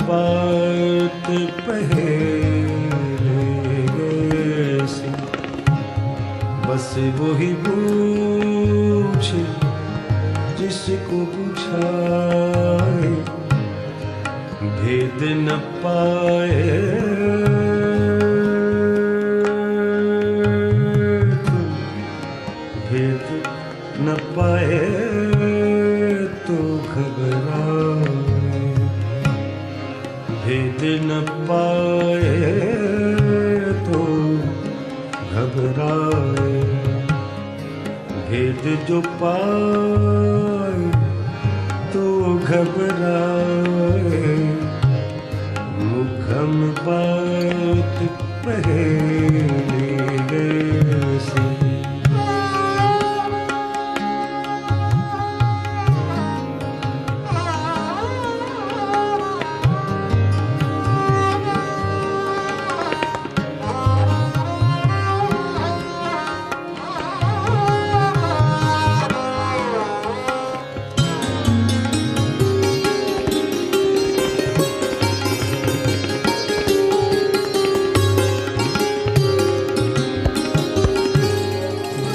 बात पहले से, बस वही पूछे जिसको पूछाए, भेद न पाए तो, भेद न पाए तो घबराए, भेद न पाए तो घबराए, भेद जो पाए तो घबराए, मुखम बात पहले से।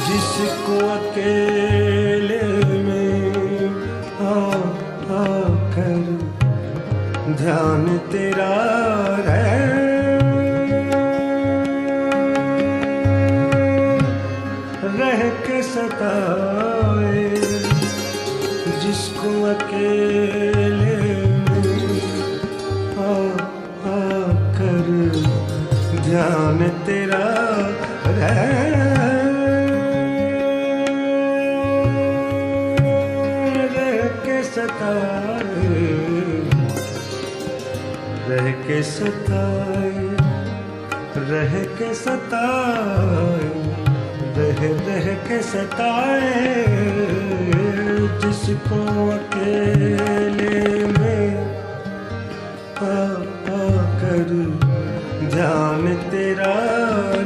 जिसको अकेले में आकर ध्यान तेरा रह के सताए, जिसको अकेले में आकर ध्यान तेरा सताए, रह के सताए, रह के सताए, रह के सताए, जिसको अकेले में आकर ध्यान तेरा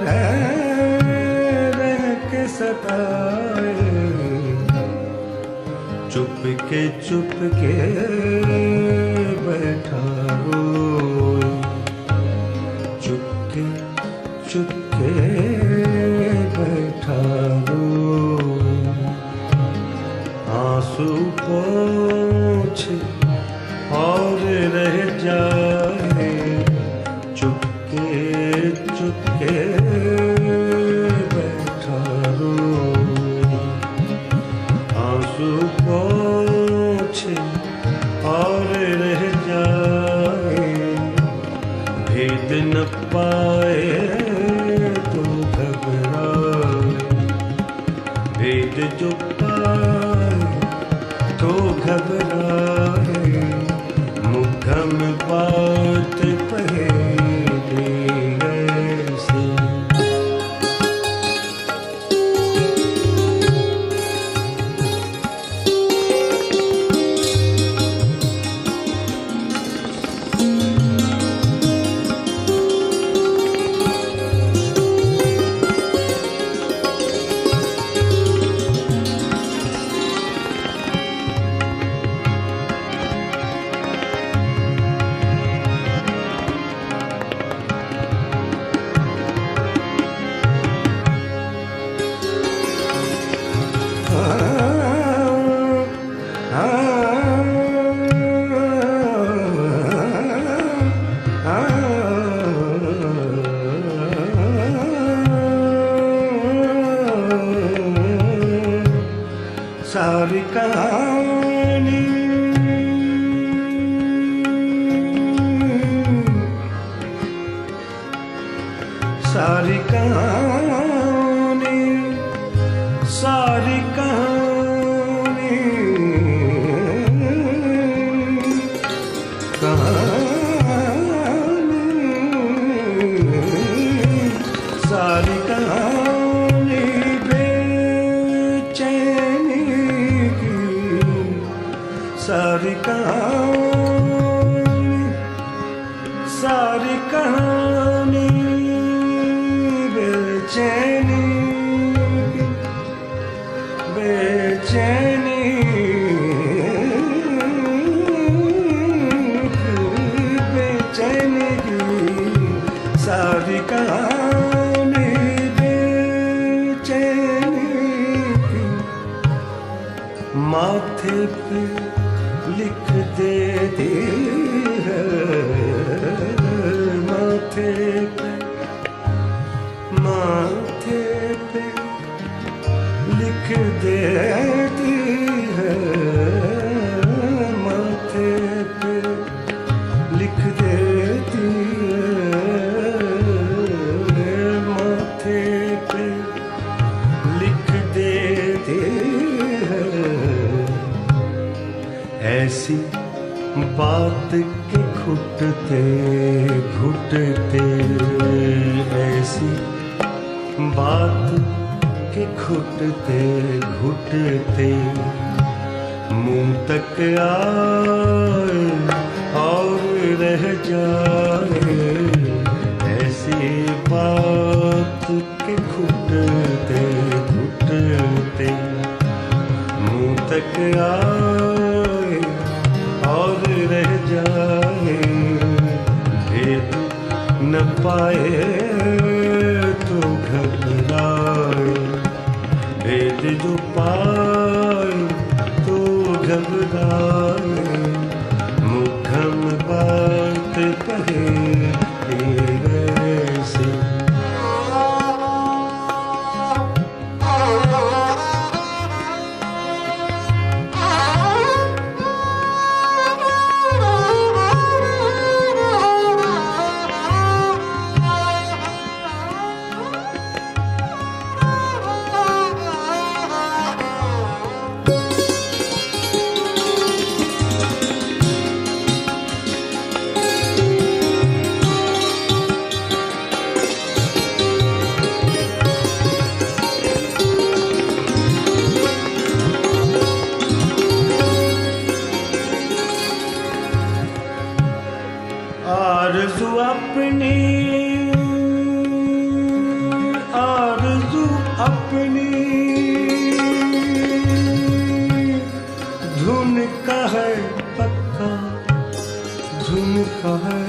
रह के सताए, चुप के बैठा रोए, चुप के बैठा रोए, आंसू पोंछे और रह जाए, चुप के बैठा रोए, आंसू पोंछे और रह जाए, भेद न पाए तो घबराए, भेद जो पाए तो घबराए, मुखम बात पहले से। सारी कहानी सारी कहानी सारी कहानी सारी कहानी बेचैनी की, सारी कहानी बेचैनी बेचैनी पे लिख देती है, माथे पे लिख देती है, माथे पे लिख देती है, माथे पे लिख देती है। ऐसी बात के घुटते घुटते, ऐसी बात के घुटते घुटते मुंह तक आए और रह जाए। ऐसी बात के घुटते घुटते मुंह तक आए और रह जाए। भेद न पाए तो घबराए, भेद जो पाए तो घबराए। मुखम बात कहे वैसे, आरज़ू अपनी, आरज़ू अपनी धुन का है पक्का, धुन का है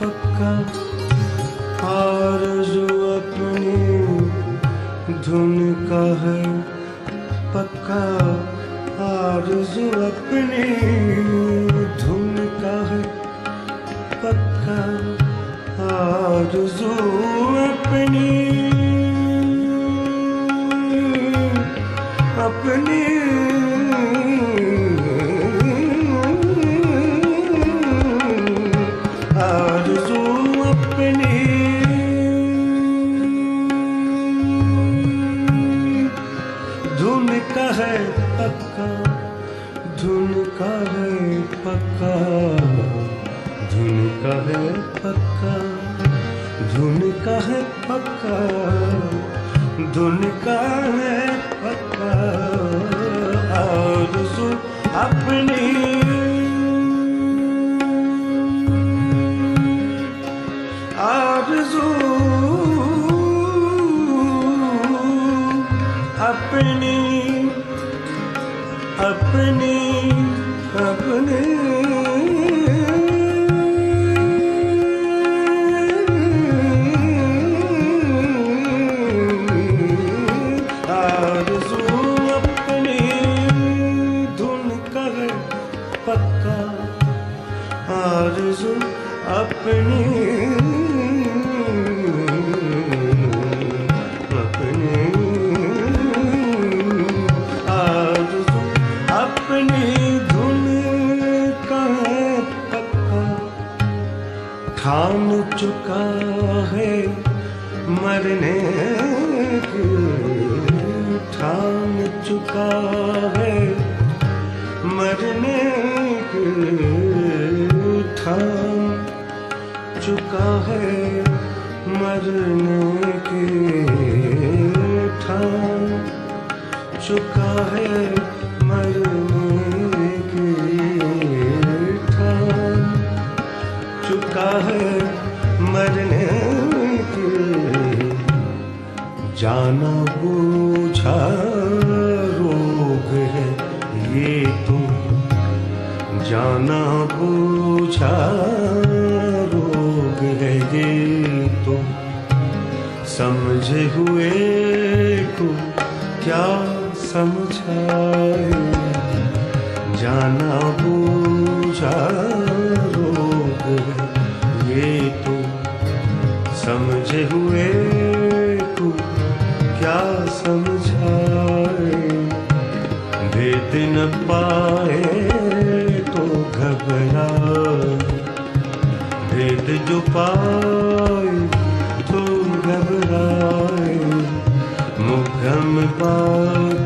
पक्का। आरज़ू अपनी धुन का है पक्का, आरज़ू अपनी धुन का है पक्का। आरज़ू अपनी अपनी आरज़ू अपनी धुन का है पक्का, धुन का है पक्का, धुन का है पक्का, धुन का है पक्का, धुन का है पक्का। आरज़ू अपनी आरज़ू अपनी अपनी अपनी आरज़ू अपनी अपनी आरज़ू अपनी धुन का है पक्का। ठान चुका है मरने की, ठान चुका है मरने की, ठान चुका है मरने की, ठान चुका है मरने की, ठान चुका है मरने की। जाना बूझा रोग है ये तो, जाना बूझा रोग है ये तो। समझे हुए को क्या समझाए, जाना बूझा रोग है ये तो समझे हुए तू क्या समझाए। भेद न पाए तो घबराए, भेद जो पाए तो घबराए। मुगम बात